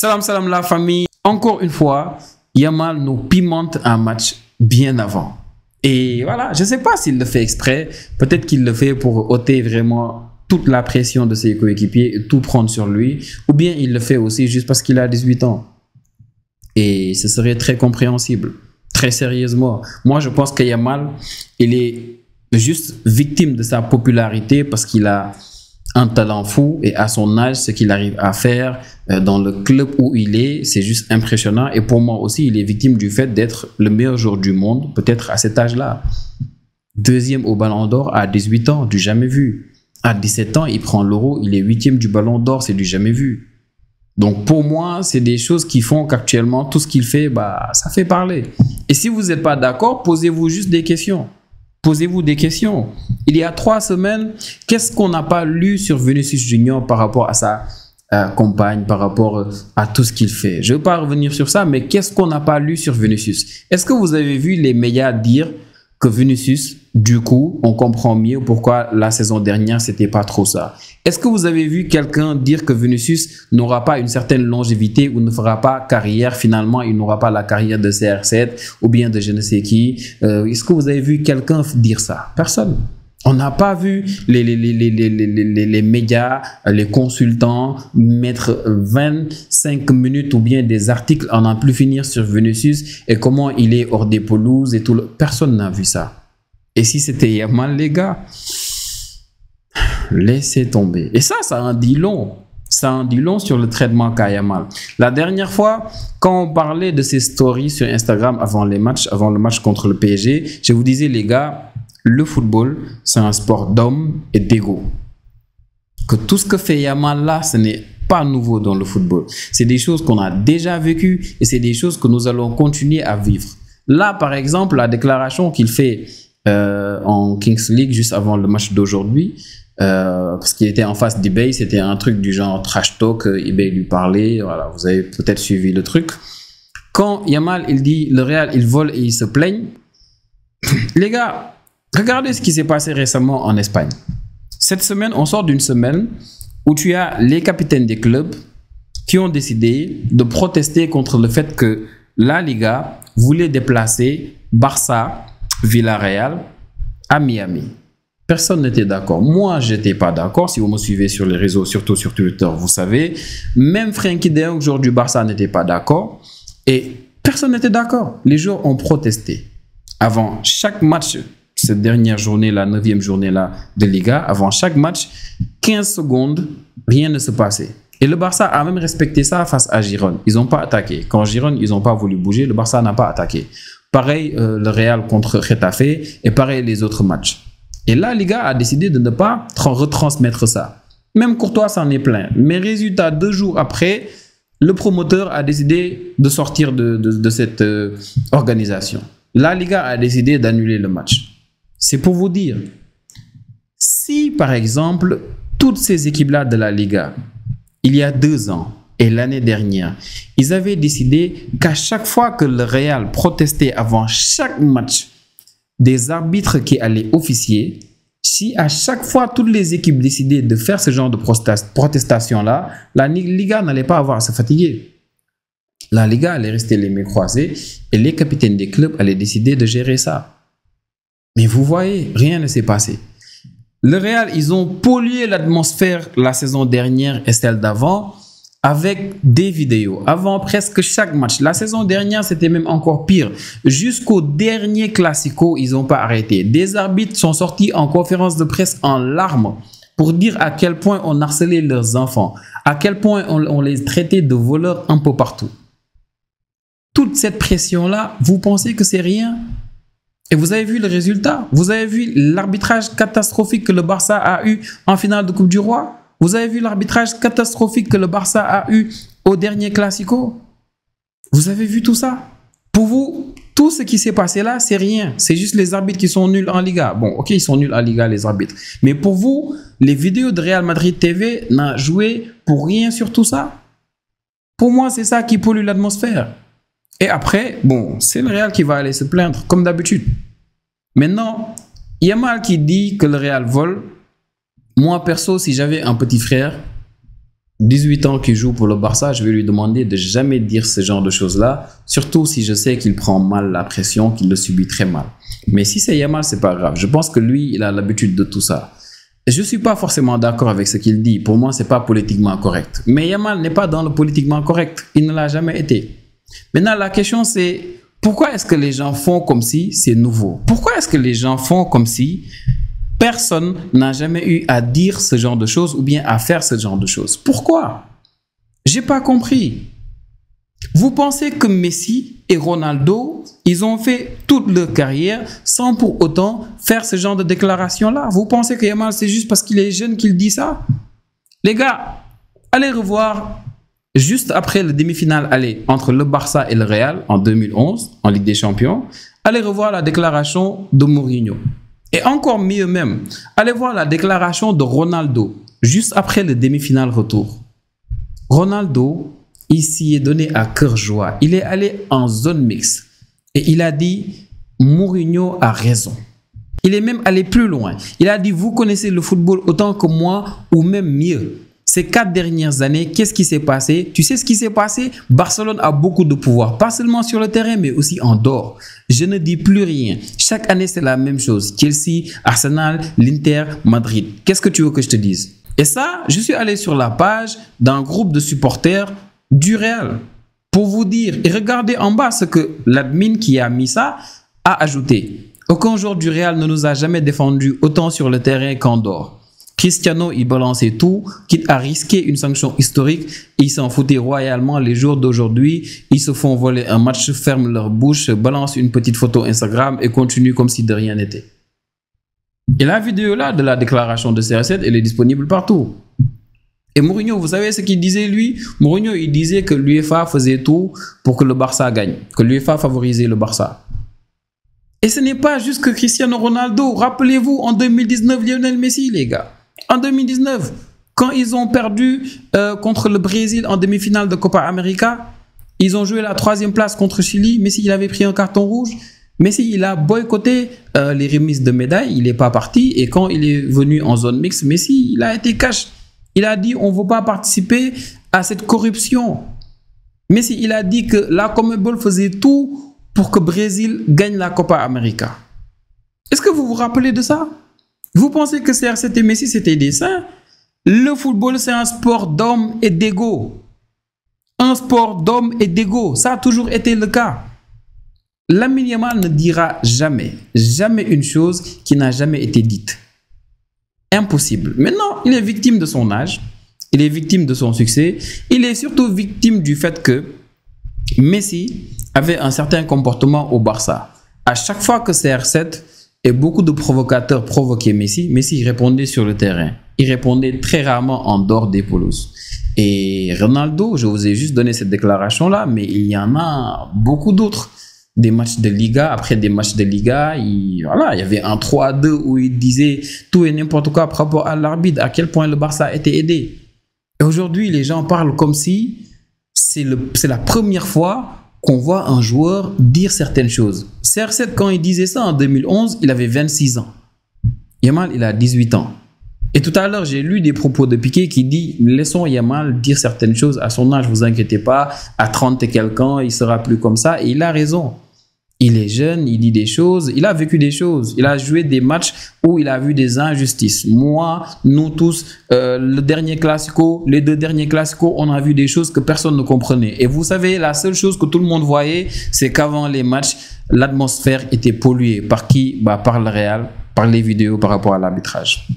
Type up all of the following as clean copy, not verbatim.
Salam salam la famille. Encore une fois, Yamal nous pimente un match bien avant. Et voilà, je ne sais pas s'il le fait exprès. Peut-être qu'il le fait pour ôter vraiment toute la pression de ses coéquipiers et tout prendre sur lui. Ou bien il le fait aussi juste parce qu'il a 18 ans. Et ce serait très compréhensible. Très sérieusement. Moi, je pense que Yamal, il est juste victime de sa popularité parce qu'il a un talent fou et à son âge, ce qu'il arrive à faire dans le club où il est, c'est juste impressionnant. Et pour moi aussi, il est victime du fait d'être le meilleur joueur du monde, peut-être à cet âge-là. Deuxième au Ballon d'Or à 18 ans, du jamais vu. À 17 ans, il prend l'Euro, il est huitième du Ballon d'Or, c'est du jamais vu. Donc pour moi, c'est des choses qui font qu'actuellement, tout ce qu'il fait, ça fait parler. Et si vous n'êtes pas d'accord, posez-vous juste des questions. Posez-vous des questions. Il y a 3 semaines, qu'est-ce qu'on n'a pas lu sur Vinicius Junior par rapport à sa compagne, par rapport à tout ce qu'il fait? Je ne veux pas revenir sur ça, mais qu'est-ce qu'on n'a pas lu sur Vinicius? Est-ce que vous avez vu les médias dire que Vinicius, du coup, on comprend mieux pourquoi la saison dernière, c'était pas trop ça? Est-ce que vous avez vu quelqu'un dire que Vinicius n'aura pas une certaine longévité ou ne fera pas carrière, finalement, il n'aura pas la carrière de CR7 ou bien de je ne sais qui? Est-ce que vous avez vu quelqu'un dire ça? Personne. On n'a pas vu les médias, les consultants mettre 25 minutes ou bien des articles à n'en plus finir sur Vinicius et comment il est hors des pelouses et tout. Personne n'a vu ça. Et si c'était Yamal, les gars, laissez tomber. Et ça en dit long. Ça en dit long sur le traitement qu'a Yamal. La dernière fois, quand on parlait de ses stories sur Instagram avant le match contre le PSG, je vous disais, les gars, le football, c'est un sport d'homme et d'ego. Que tout ce que fait Yamal là, ce n'est pas nouveau dans le football. C'est des choses qu'on a déjà vécues et c'est des choses que nous allons continuer à vivre. Là, par exemple, la déclaration qu'il fait en Kings League juste avant le match d'aujourd'hui, parce qu'il était en face d'eBay, c'était un truc du genre trash talk, eBay lui parlait, voilà, vous avez peut-être suivi le truc. Quand Yamal, il dit le Real, il vole et il se plaigne, les gars, regardez ce qui s'est passé récemment en Espagne. Cette semaine, on sort d'une semaine où tu as les capitaines des clubs qui ont décidé de protester contre le fait que la Liga voulait déplacer Barça, Villarreal à Miami. Personne n'était d'accord. Moi, je n'étais pas d'accord. Si vous me suivez sur les réseaux, surtout sur Twitter, vous savez. Même Frenkie de Jong, joueur du Barça, n'était pas d'accord. Et personne n'était d'accord. Les joueurs ont protesté. Avant chaque match, cette dernière journée, la 9e journée là, de Liga, avant chaque match, 15 secondes, rien ne se passait. Et le Barça a même respecté ça face à Girone. Ils n'ont pas attaqué. Quand Girone, ils n'ont pas voulu bouger, le Barça n'a pas attaqué. Pareil, le Real contre Getafe et pareil les autres matchs. Et là, Liga a décidé de ne pas retransmettre ça. Même Courtois s'en est plaint. Mais résultat, 2 jours après, le promoteur a décidé de sortir de cette organisation. La Liga a décidé d'annuler le match. C'est pour vous dire, si par exemple, toutes ces équipes-là de la Liga, il y a 2 ans et l'année dernière, ils avaient décidé qu'à chaque fois que le Real protestait avant chaque match, des arbitres qui allaient officier, si à chaque fois toutes les équipes décidaient de faire ce genre de protestation-là, la Liga n'allait pas avoir à se fatiguer. La Liga allait rester les mains croisées et les capitaines des clubs allaient décider de gérer ça. Mais vous voyez, rien ne s'est passé. Le Real, ils ont pollué l'atmosphère la saison dernière et celle d'avant avec des vidéos. Avant presque chaque match. La saison dernière, c'était même encore pire. Jusqu'au dernier Classico, ils n'ont pas arrêté. Des arbitres sont sortis en conférence de presse en larmes pour dire à quel point on harcelait leurs enfants, à quel point on les traitait de voleurs un peu partout. Toute cette pression-là, vous pensez que c'est rien? Et vous avez vu le résultat? Vous avez vu l'arbitrage catastrophique que le Barça a eu en finale de Coupe du Roi? Vous avez vu l'arbitrage catastrophique que le Barça a eu au dernier Classico? Vous avez vu tout ça? Pour vous, tout ce qui s'est passé là, c'est rien. C'est juste les arbitres qui sont nuls en Liga. Bon, ok, ils sont nuls en Liga, les arbitres. Mais pour vous, les vidéos de Real Madrid TV n'ont joué pour rien sur tout ça? Pour moi, c'est ça qui pollue l'atmosphère. Et après, bon, c'est le Real qui va aller se plaindre, comme d'habitude. Maintenant, Yamal qui dit que le Real vole. Moi, perso, si j'avais un petit frère, 18 ans qui joue pour le Barça, je vais lui demander de jamais dire ce genre de choses-là, surtout si je sais qu'il prend mal la pression, qu'il le subit très mal. Mais si c'est Yamal, c'est pas grave. Je pense que lui, il a l'habitude de tout ça. Je ne suis pas forcément d'accord avec ce qu'il dit. Pour moi, ce n'est pas politiquement correct. Mais Yamal n'est pas dans le politiquement correct. Il ne l'a jamais été. Maintenant, la question c'est, pourquoi est-ce que les gens font comme si c'est nouveau? Pourquoi est-ce que les gens font comme si personne n'a jamais eu à dire ce genre de choses ou bien à faire ce genre de choses? Pourquoi? J'ai pas compris. Vous pensez que Messi et Ronaldo, ils ont fait toute leur carrière sans pour autant faire ce genre de déclaration-là? Vous pensez que Yamal, c'est juste parce qu'il est jeune qu'il dit ça? Les gars, allez revoir juste après le demi-finale entre le Barça et le Real en 2011, en Ligue des Champions. Allez revoir la déclaration de Mourinho. Et encore mieux même, allez voir la déclaration de Ronaldo juste après le demi-finale retour. Ronaldo, il s'y est donné à cœur joie. Il est allé en zone mixte et il a dit Mourinho a raison. Il est même allé plus loin. Il a dit vous connaissez le football autant que moi ou même mieux. Ces 4 dernières années, qu'est-ce qui s'est passé? Tu sais ce qui s'est passé? Barcelone a beaucoup de pouvoir, pas seulement sur le terrain, mais aussi en dehors. Je ne dis plus rien. Chaque année, c'est la même chose. Chelsea, Arsenal, l'Inter, Madrid. Qu'est-ce que tu veux que je te dise? Et ça, je suis allé sur la page d'un groupe de supporters du Real pour vous dire. Et regardez en bas ce que l'admin qui a mis ça a ajouté. Aucun joueur du Real ne nous a jamais défendu autant sur le terrain qu'en dehors. Cristiano, il balançait tout, quitte à risquer une sanction historique. Ils s'en foutaient royalement. Les jours d'aujourd'hui, ils se font voler un match, ferment leur bouche, balancent une petite photo Instagram et continuent comme si de rien n'était. Et la vidéo là de la déclaration de CR7, elle est disponible partout. Et Mourinho, vous savez ce qu'il disait lui? Mourinho, il disait que l'UEFA faisait tout pour que le Barça gagne, que l'UEFA favorisait le Barça. Et ce n'est pas juste que Cristiano Ronaldo. Rappelez-vous, en 2019, Lionel Messi, les gars. En 2019, quand ils ont perdu contre le Brésil en demi-finale de Copa América, ils ont joué la 3e place contre Chili. Messi, il avait pris un carton rouge. Messi, il a boycotté les remises de médailles. Il n'est pas parti. Et quand il est venu en zone mixte, Messi, il a été cash. Il a dit, on ne veut pas participer à cette corruption. Messi, il a dit que la Conmebol faisait tout pour que le Brésil gagne la Copa América. Est-ce que vous vous rappelez de ça? Vous pensez que CR7 et Messi, c'était des saints? Le football, c'est un sport d'hommes et d'ego. Un sport d'hommes et d'ego. Ça a toujours été le cas. Lamine Yamal ne dira jamais, jamais une chose qui n'a jamais été dite. Impossible. Maintenant, il est victime de son âge. Il est victime de son succès. Il est surtout victime du fait que Messi avait un certain comportement au Barça. À chaque fois que CR7 et beaucoup de provocateurs provoquaient Messi, Messi il répondait sur le terrain. Il répondait très rarement en dehors des pelouses. Et Ronaldo, je vous ai juste donné cette déclaration-là, mais il y en a beaucoup d'autres. Des matchs de Liga, après des matchs de Liga, il y avait un 3-2 où il disait tout et n'importe quoi par rapport à l'arbitre, à quel point le Barça a été aidé. Et aujourd'hui, les gens parlent comme si c'est la première fois qu'on voit un joueur dire certaines choses. CR7, quand il disait ça en 2011, il avait 26 ans. Yamal, il a 18 ans. Et tout à l'heure, j'ai lu des propos de Piqué qui dit « Laissons Yamal dire certaines choses à son âge, vous inquiétez pas, à 30 et quelques ans, il sera plus comme ça. » Et il a raison. Il est jeune, il dit des choses, il a vécu des choses. Il a joué des matchs où il a vu des injustices. Moi, nous tous, le dernier Classico, les 2 derniers Classicos, on a vu des choses que personne ne comprenait. Et vous savez, la seule chose que tout le monde voyait, c'est qu'avant les matchs, l'atmosphère était polluée. Par qui? Par le Real, par les vidéos par rapport à l'arbitrage.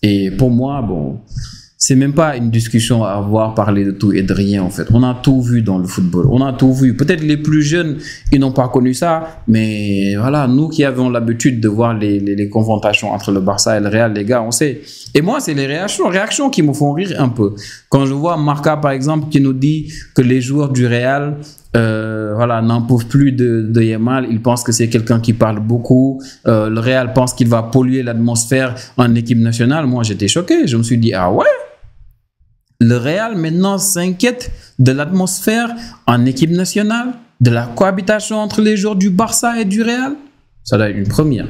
Et pour moi, bon, c'est même pas une discussion à avoir, parler de tout et de rien en fait. On a tout vu dans le football, on a tout vu. Peut-être les plus jeunes, ils n'ont pas connu ça, mais voilà, nous qui avons l'habitude de voir les confrontations entre le Barça et le Real, les gars, on sait. Et moi, c'est les réactions qui me font rire un peu. Quand je vois Marca par exemple qui nous dit que les joueurs du Real n'en peuvent plus de Yamal, ils pensent que c'est quelqu'un qui parle beaucoup, le Real pense qu'il va polluer l'atmosphère en équipe nationale. Moi, j'étais choqué, je me suis dit, ah ouais? Le Real maintenant s'inquiète de l'atmosphère en équipe nationale, de la cohabitation entre les joueurs du Barça et du Real. Ça doit être une première.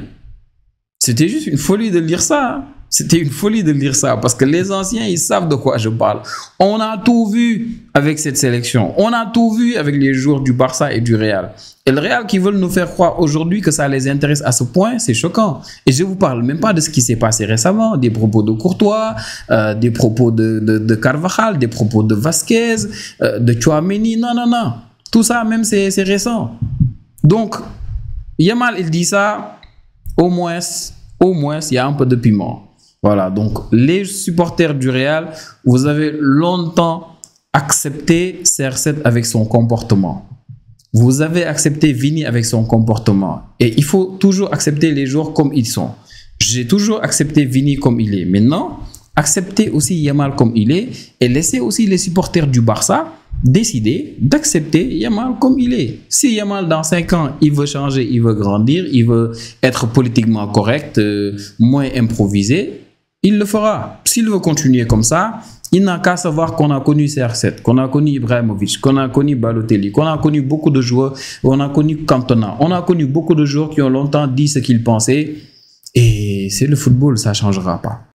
C'était juste une folie de lire ça. Hein. C'était une folie de lire ça parce que les anciens, ils savent de quoi je parle. On a tout vu avec cette sélection. On a tout vu avec les joueurs du Barça et du Real. Et le Real qui veulent nous faire croire aujourd'hui que ça les intéresse à ce point, c'est choquant. Et je ne vous parle même pas de ce qui s'est passé récemment, des propos de Courtois, des propos de Carvajal, des propos de Vasquez, de Tchouaméni. Non, non, non. Tout ça, même, c'est récent. Donc, Yamal, il dit ça, au moins, il y a un peu de piment. Voilà, donc les supporters du Real, vous avez longtemps accepté CR7 avec son comportement. Vous avez accepté Vini avec son comportement. Et il faut toujours accepter les joueurs comme ils sont. J'ai toujours accepté Vini comme il est. Maintenant, acceptez aussi Yamal comme il est et laissez aussi les supporters du Barça décider d'accepter Yamal comme il est. Si Yamal, dans 5 ans, il veut changer, il veut grandir, il veut être politiquement correct, moins improvisé, il le fera. S'il veut continuer comme ça, il n'a qu'à savoir qu'on a connu CR7, qu'on a connu Ibrahimovic, qu'on a connu Balotelli, qu'on a connu beaucoup de joueurs, on a connu Cantona, on a connu beaucoup de joueurs qui ont longtemps dit ce qu'ils pensaient. Et c'est le football, ça ne changera pas.